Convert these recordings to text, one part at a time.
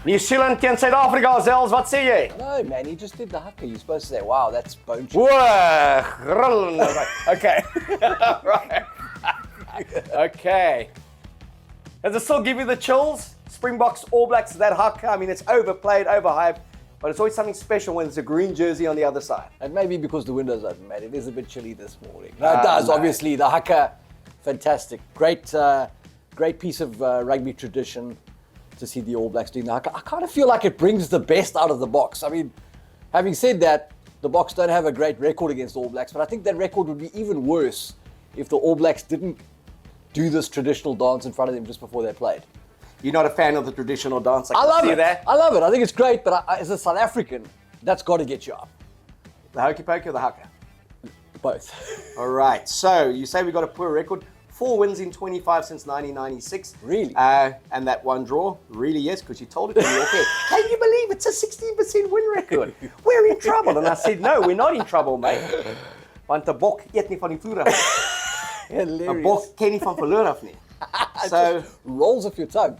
New Zealand teen Suid-Afrika, Zels, wat sê jy? No, man, he just did the haka. You're supposed to say, wow, that's bone chip. Whoa, okay. Right. Okay. Does it still give you the chills? Springboks, All Blacks, that haka. I mean, it's overplayed, overhyped, but it's always something special when there's a green jersey on the other side. And maybe because the window's open, man. It is a bit chilly this morning. No, it does, obviously. The haka, fantastic. Great piece of rugby tradition to see the All Blacks doing the haka. I kind of feel like it brings the best out of the Boks. I mean, having said that, the Boks don't have a great record against All Blacks, but I think that record would be even worse if the All Blacks didn't do this traditional dance in front of them just before they played. You're not a fan of the traditional dance? I love it. That? I love it. I think it's great, but as a South African, that's got to get you up. The hokey pokey or the haka? Both. All right. So you say we got a poor record. 4 wins in 25 since 1996. Really? And that one draw? Really, yes, because you told it to me. Okay. Can you believe it's a 16% win record? We're in trouble. And I said, no, we're not in trouble, mate. Want 'n bok eet nie van die vloer af. Hilarious. 'n bok ken nie van verloor af nie. So rolls off your tongue.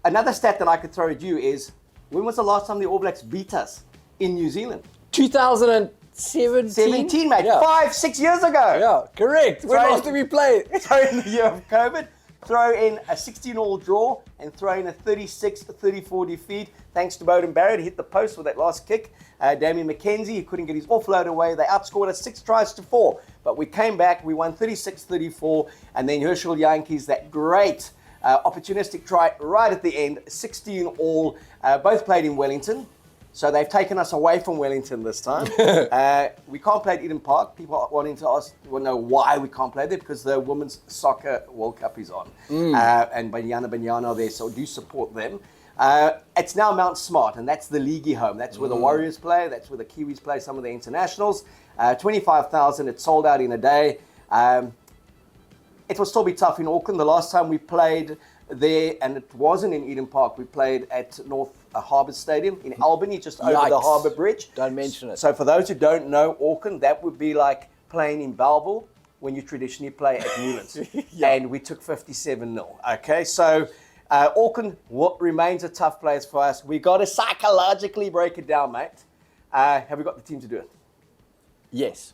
Another stat that I could throw at you is, when was the last time the All Blacks beat us in New Zealand? 2017? 17, mate. Yeah. 5-6 years ago. Yeah, correct. When last did we play? Throw in the year of COVID, throw in a 16-all draw, and throw in a 36-34 defeat. Thanks to Beauden Barrett, he hit the post with that last kick. Damien McKenzie, he couldn't get his offload away. They outscored us 6-4. But we came back, we won 36-34, and then Herschel Yankees, that great opportunistic try right at the end, 16-all. Both played in Wellington. So they've taken us away from Wellington this time. We can't play at Eden Park. People are wanting to ask, know why we can't play there, because the Women's Soccer World Cup is on. And Banyana are there, so do support them. It's now Mount Smart, and that's the leaguey home. That's where the Warriors play. That's where the Kiwis play some of the internationals. 25,000, it sold out in a day. It will still be tough in Auckland. The last time we played there, and it wasn't in Eden Park, we played at North Harbour Stadium in Albany, just over the Harbour Bridge. Don't mention it. So for those who don't know Auckland, that would be like playing in Belleville when you traditionally play at Newlands. And we took 57-0. Okay, so Auckland remains a tough place for us. We got to psychologically break it down, mate. Have we got the team to do it? Yes.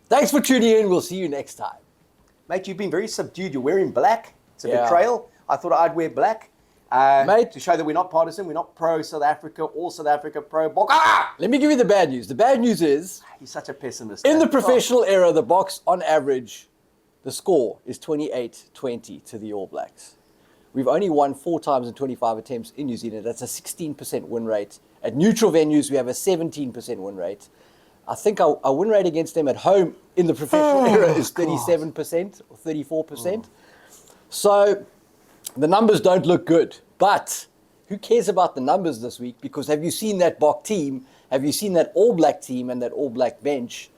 Thanks for tuning in. We'll see you next time. Mate, you've been very subdued. You're wearing black. It's a betrayal. I thought I'd wear black. Mate, to show that we're not partisan, we're not pro-South Africa, all South Africa, pro-Boka. Let me give you the bad news. The bad news is, he's such a pessimist. In the professional era, the Boks, on average, the score is 28-20 to the All Blacks. We've only won 4 times in 25 attempts in New Zealand. That's a 16% win rate. At neutral venues, we have a 17% win rate. I think our win rate against them at home in the professional era is 37% or 34%. So the numbers don't look good. But who cares about the numbers this week? Because have you seen that Bok team? Have you seen that All Black team and that All Black bench?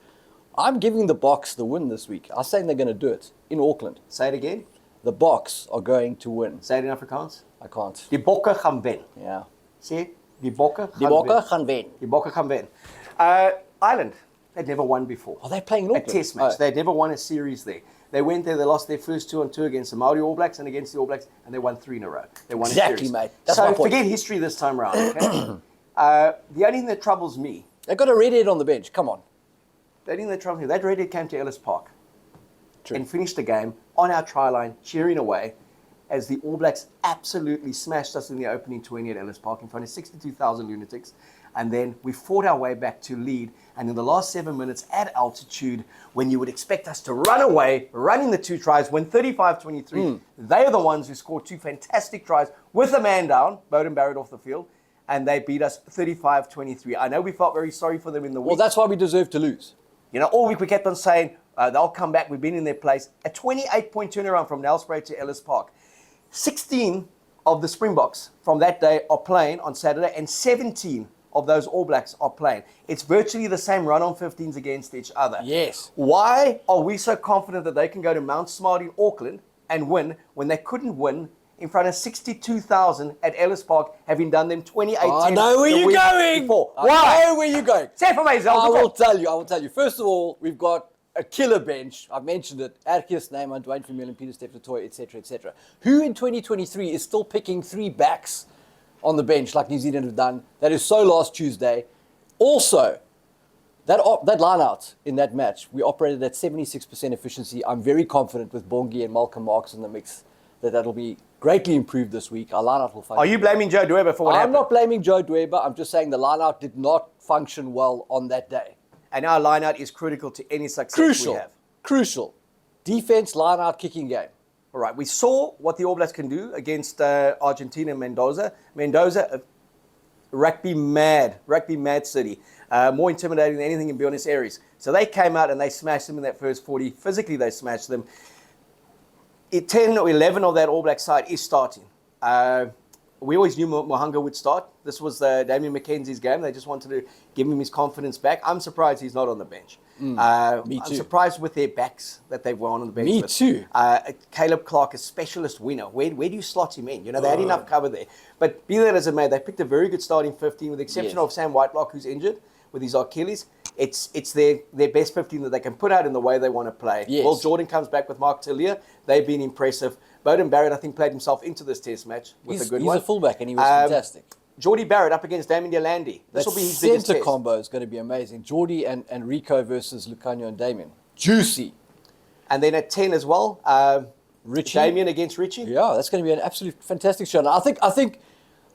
I'm giving the Boks the win this week. I'm saying they're going to do it in Auckland. Say it again. The Boks are going to win. Say it in Afrikaans. I can't. Die Bokke gaan wen. Yeah. See? Die Bokke Die Bokke gaan wen. Die Bokke gaan wen. Ireland, they'd never won before. Are they playing in Auckland? A test match. They'd never won a series there. They went there, they lost their first 2-on-2 against the Maori All Blacks and against the All Blacks, and they won 3 in a row. They won exactly, a series. Mate. That's my point. Forget history this time around, okay? The only thing that troubles me... They've got a redhead on the bench. Come on. The only thing that troubles me, that redhead came to Ellis Park. True. And finished the game on our try line, cheering away, as the All Blacks absolutely smashed us in the opening 20 at Ellis Park in front of 62,000 lunatics. And then we fought our way back to lead. And in the last 7 minutes at altitude, when you would expect us to run away, running the 2 tries, win 35-23, they are the ones who scored 2 fantastic tries with a man down, Beauden Barrett off the field, and they beat us 35-23. I know we felt very sorry for them in the week. Well, that's why we deserve to lose. You know, all week we kept on saying, they'll come back, we've been in their place. A 28-point turnaround from Nelspruit to Ellis Park. 16 of the Springboks from that day are playing on Saturday, and 17 of those All Blacks are playing. It's virtually the same run-on 15s against each other. Yes. Why are we so confident that they can go to Mount Smart in Auckland and win when they couldn't win in front of 62,000 at Ellis Park, having done them 28 I know where you're going. Before. I know where you're going. Say it for me, Zels. I will tell you. First of all, we've got a killer bench. I've mentioned it. Arceus, Neyman, Dwayne Vermeulen, Peter Steph, Latoya, etc., etc. Who in 2023 is still picking 3 backs on the bench like New Zealand have done. That is so last Tuesday. Also, that line-out in that match, we operated at 76% efficiency. I'm very confident with Bongi and Malcolm Marx in the mix that'll be greatly improved this week. Our line-out will function. Are you blaming Joe Dweba for what happened? I'm not blaming Joe Dweba. I'm just saying the line-out did not function well on that day. And our line-out is critical to any success we have. Crucial. Defense, line-out, kicking game. All right, we saw what the All Blacks can do against Argentina and Mendoza. Mendoza, rugby mad city. More intimidating than anything in Buenos Aires. So they came out and they smashed them in that first 40. Physically, they smashed them. 10 or 11 of that All Black side is starting. We always knew Mohanga would start. This was Damian McKenzie's game. They just wanted to give him his confidence back. I'm surprised he's not on the bench. Me too. I'm surprised with their backs that they've won on the bench. Me too. Caleb Clark, a specialist winner. Where do you slot him in? You know, they had enough cover there. But be that as it may, they picked a very good starting 15 with the exception of Sam Whitelock, who's injured with his Achilles. It's their best 15 that they can put out in the way they want to play. Yes. Will Jordan comes back with Mark Talia. They've been impressive. Bowden Barrett, I think, played himself into this test match with a good one. He's a fullback and he was fantastic. Geordie Barrett up against Damien Delandi. This will be his biggest centre test. combo is going to be amazing. Geordie and Rico versus Lucanio and Damien. Juicy. And then at 10 as well, Richie. Damien against Richie. Yeah, that's going to be an absolute fantastic show. And I think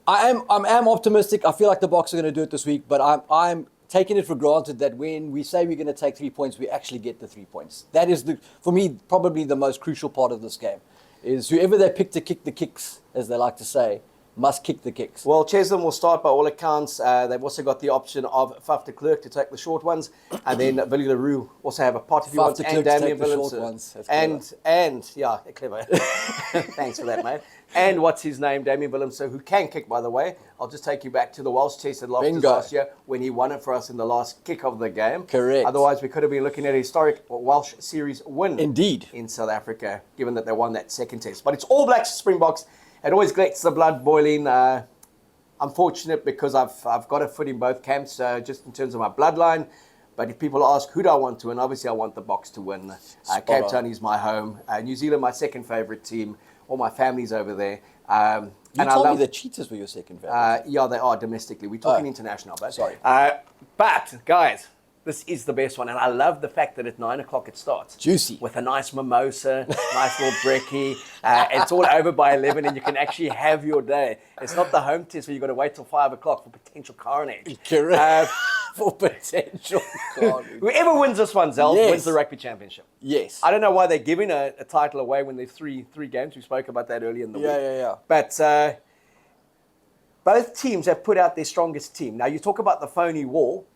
I am optimistic. I feel like the Boks are going to do it this week, but I'm taking it for granted that when we say we're going to take 3 points, we actually get the 3 points. That is, for me, probably the most crucial part of this game, is whoever they pick to kick the kicks, as they like to say, must kick the kicks. Well, Cheslin will start by all accounts. They've also got the option of Faf de Klerk to take the short ones, and then Willie Leroux also have a part if he wants, and Damien Willems. And yeah, clever. Thanks for that, mate. And what's his name, Damien Willems, who can kick, by the way. I'll just take you back to the Welsh chase at Loftus last year when he won it for us in the last kick of the game. Correct. Otherwise, we could have been looking at a historic Welsh series win. Indeed. In South Africa, given that they won that second test. But it's All Blacks, Springboks. It always gets the blood boiling. I'm fortunate because I've got a foot in both camps, just in terms of my bloodline. But if people ask who do I want to win, obviously I want the Boks to win. Cape Town is my home. New Zealand, my second favourite team. All my family's over there. You told me the Cheetahs were your second favourite. Yeah, they are domestically. We're talking international, but sorry. But guys, this is the best one, and I love the fact that at 9 o'clock it starts. Juicy. With a nice mimosa, nice little brekkie. It's all over by 11, and you can actually have your day. It's not the home test where you've got to wait till 5 o'clock for potential carnage. Correct. For potential carnage. Whoever wins this one, Zels, wins the Rugby Championship. Yes. I don't know why they're giving a title away when there's three games. We spoke about that earlier in the week. Yeah. But both teams have put out their strongest team. Now, you talk about the phony wall.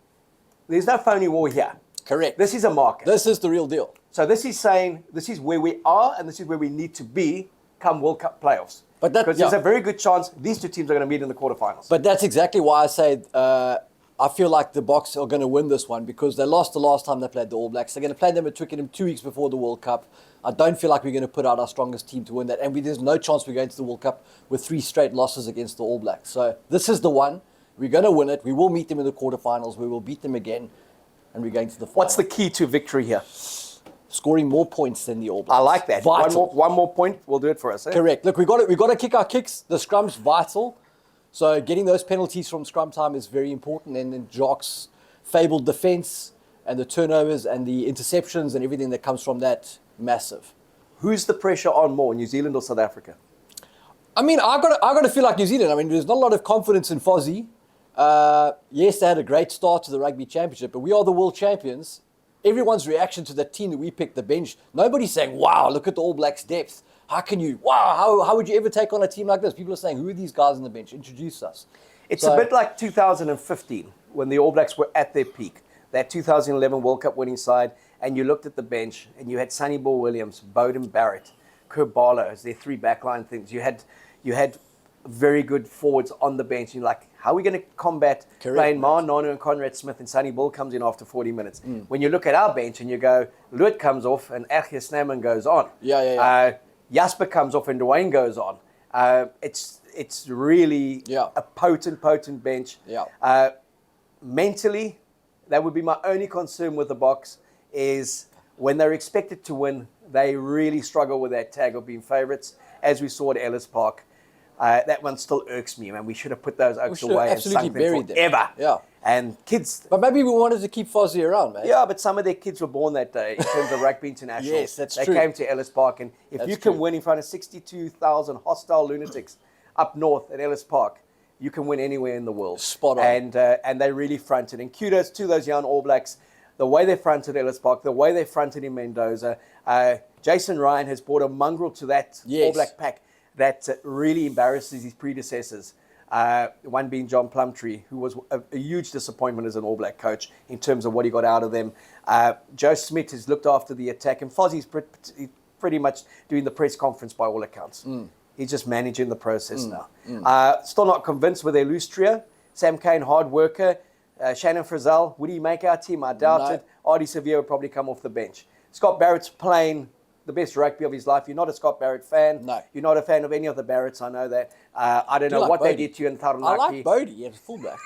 There's no phony wall here. Correct. This is a market. This is the real deal. So this is saying this is where we are and this is where we need to be come World Cup playoffs. Because there's a very good chance these two teams are going to meet in the quarterfinals. But that's exactly why I say I feel like the Boks are going to win this one because they lost the last time they played the All Blacks. They're going to play them at Twickenham 2 weeks before the World Cup. I don't feel like we're going to put out our strongest team to win that. And there's no chance we're going to the World Cup with 3 straight losses against the All Blacks. So this is the one. We're going to win it. We will meet them in the quarterfinals. We will beat them again. And we're going to the final. What's the key to victory here? Scoring more points than the All Blacks. I like that. Vital. One more point will do it for us. Eh? Correct. Look, we've got to kick our kicks. The scrum's vital. So getting those penalties from scrum time is very important. And then Jock's fabled defence and the turnovers and the interceptions and everything that comes from that, massive. Who's the pressure on more, New Zealand or South Africa? I mean, I got to feel like New Zealand. I mean, there's not a lot of confidence in Fozzie. Yes, they had a great start to the Rugby Championship, but we are the world champions. Everyone's reaction to the team that we picked, the bench, nobody's saying, wow, look at the All Blacks' depth. How would you ever take on a team like this? People are saying, who are these guys on the bench? Introduce us. It's a bit like 2015 when the All Blacks were at their peak. That 2011 World Cup winning side, and you looked at the bench, and you had Sonny Ball Williams, Bowden Barrett, Kerbala as their 3 backline things. You had very good forwards on the bench. You're like, how are we going to combat playing Ma, Nanu and Conrad Smith and Sonny Ball comes in after 40 minutes? When you look at our bench and you go, Luit comes off and Ergia Snaman goes on. Jasper comes off and Dwayne goes on. It's really a potent bench. Mentally, that would be my only concern with the Boks is when they're expected to win, they really struggle with that tag of being favourites, as we saw at Ellis Park. That one still irks me, man. We should have put those oaks away and sunk them buried them. forever. Yeah. And kids... But maybe we wanted to keep Fozzie around, mate. Yeah, but some of their kids were born that day in terms of rugby international. Yes, that's they true. They came to Ellis Park, and if That's you can true. win in front of 62,000 hostile lunatics up north at Ellis Park, you can win anywhere in the world. Spot on. And they really fronted. And kudos to those young All Blacks, the way they fronted Ellis Park, the way they fronted in Mendoza. Jason Ryan has brought a mongrel to that All Black pack that really embarrasses his predecessors. One being John Plumtree, who was a huge disappointment as an All Black coach in terms of what he got out of them. Joe Smith has looked after the attack, and Fozzie's pretty much doing the press conference by all accounts. He's just managing the process now. Still not convinced with their loose trio. Sam Cane, hard worker. Shannon Frizzell, would he make our team? I doubt it. Artie Sevier would probably come off the bench. Scott Barrett's playing the best rugby of his life. You're not a Scott Barrett fan. No. You're not a fan of any of the Barretts. I know that. I don't know what they did to you in Taranaki. I like Bodie as a fullback.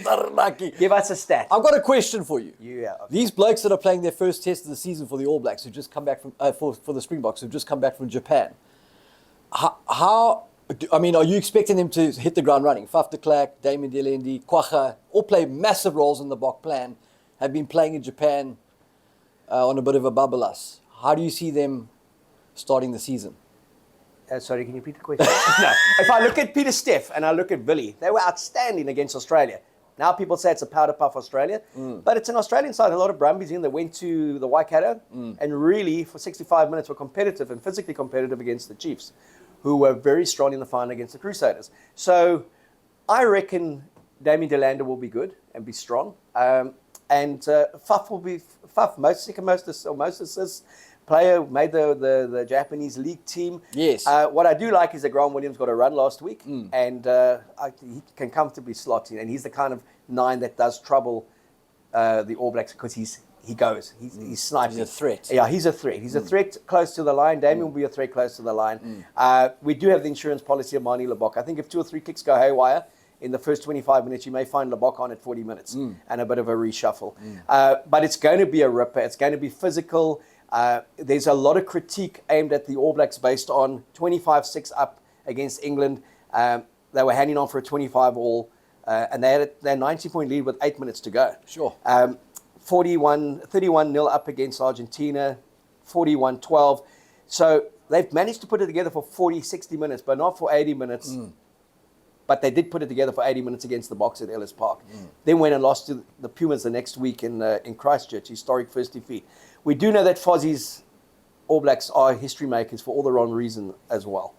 Taranaki. Give us a stat. I've got a question for you. Yeah. These blokes that are playing their first test of the season for the All Blacks, who've just come back from for the Springboks, who've just come back from Japan. I mean, are you expecting them to hit the ground running? Faf de Klerk, Damien Delendi, Kwacha, all play massive roles in the Bok plan, have been playing in Japan on a bit of a bubble-us. How do you see them starting the season? Sorry, can you repeat the question? No. If I look at Peter Steff and I look at Billy, they were outstanding against Australia. Now people say it's a powder puff Australia, but it's an Australian side. A lot of Brumbies in that went to the Waikato and really for 65 minutes were competitive and physically competitive against the Chiefs, who were very strong in the final against the Crusaders. So I reckon Damien Delander will be good and be strong. And Faf will be most assists player, made the Japanese league team. Yes. What I do like is that Grant Williams got a run last week, and he can comfortably slot in, and he's the kind of 9 that does trouble the All Blacks because he's sniping. He's a threat. Yeah, he's a threat. He's a threat close to the line. Damien will be a threat close to the line. We do have the insurance policy of Mani Lebok. I think if 2 or 3 kicks go haywire in the first 25 minutes, you may find Lebok on at 40 minutes and a bit of a reshuffle. But it's going to be a ripper. It's going to be physical. There's a lot of critique aimed at the All Blacks based on 25-6 up against England. They were handing on for a 25 all, and they had their 90-point lead with 8 minutes to go. Sure. 31-0 up against Argentina, 41-12. So they've managed to put it together for 40, 60 minutes, but not for 80 minutes. But they did put it together for 80 minutes against the Boks at Ellis Park. Then went and lost to the Pumas the next week in Christchurch, historic first defeat. We do know that Fozzie's All Blacks are history makers for all the wrong reason as well.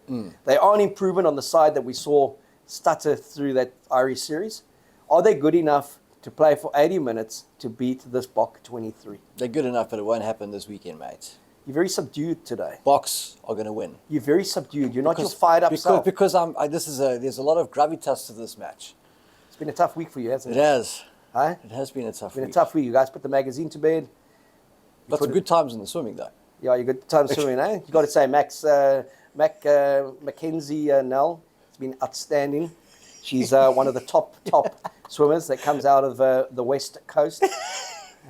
They are an improvement on the side that we saw stutter through that Irish series. Are they good enough to play for 80 minutes to beat this Bok 23? They're good enough, but it won't happen this weekend, mate. You're very subdued today. Boks are going to win. You're very subdued. You're not your fired up self. Because there's a lot of gravitas to this match. It's been a tough week for you, hasn't it? It has. Huh? It has been a tough It's been week. a tough week. You guys put the magazine to bed. Lots of good times in the swimming, though. Yeah, you good time swimming, eh? You got to say, Mackenzie Nell has been outstanding. She's one of the top swimmers that comes out of the West Coast,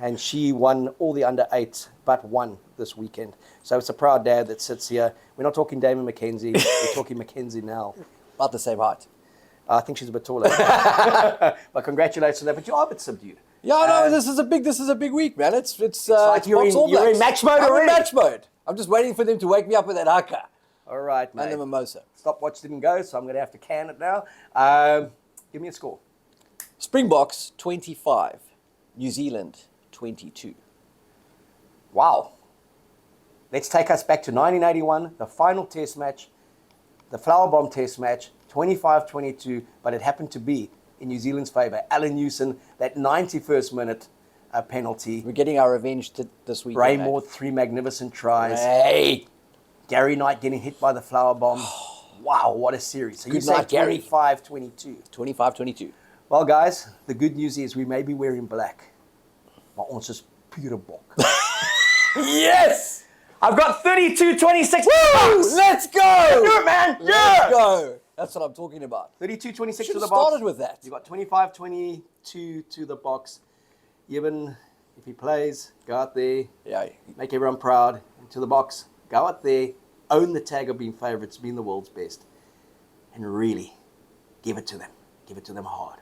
and she won all the under 8 but one this weekend. So it's a proud dad that sits here. We're not talking Damon Mackenzie. We're talking Mackenzie Nell. About the same height. I think she's a bit taller. But congratulations on that. But you are a bit subdued. Yeah, no, this is a big week, man. It's like you're in match mode already. I'm in match mode. I'm just waiting for them to wake me up with that haka All right, mate. and the mimosa. Stopwatch didn't go, so I'm going to have to can it now. Give me a score. Springboks 25, New Zealand 22. Wow. Let's take us back to 1981, the final test match, the Flower Bomb test match, 25-22, but it happened to be in New Zealand's favour. Alan Newson, that 91st minute penalty. We're getting our revenge this week. Braymore, 3 magnificent tries. Hey! Gary Knight getting hit by the Flower Bomb. Wow, what a series. So Good you say night, Gary. 25-22. 25-22. Well, guys, the good news is we may be wearing black, but ons is pure bok. Yes! I've got 32-26 Woo! Let's go! Do it, man! Yeah! Let's go! That's what I'm talking about. 32-26 Should to have the box. started with that. You got 25-22 to the box. Even if he plays, go out there, Yeah. make everyone proud. And to the box, go out there, own the tag of being favourites, being the world's best. and really give it to them. Give it to them hard.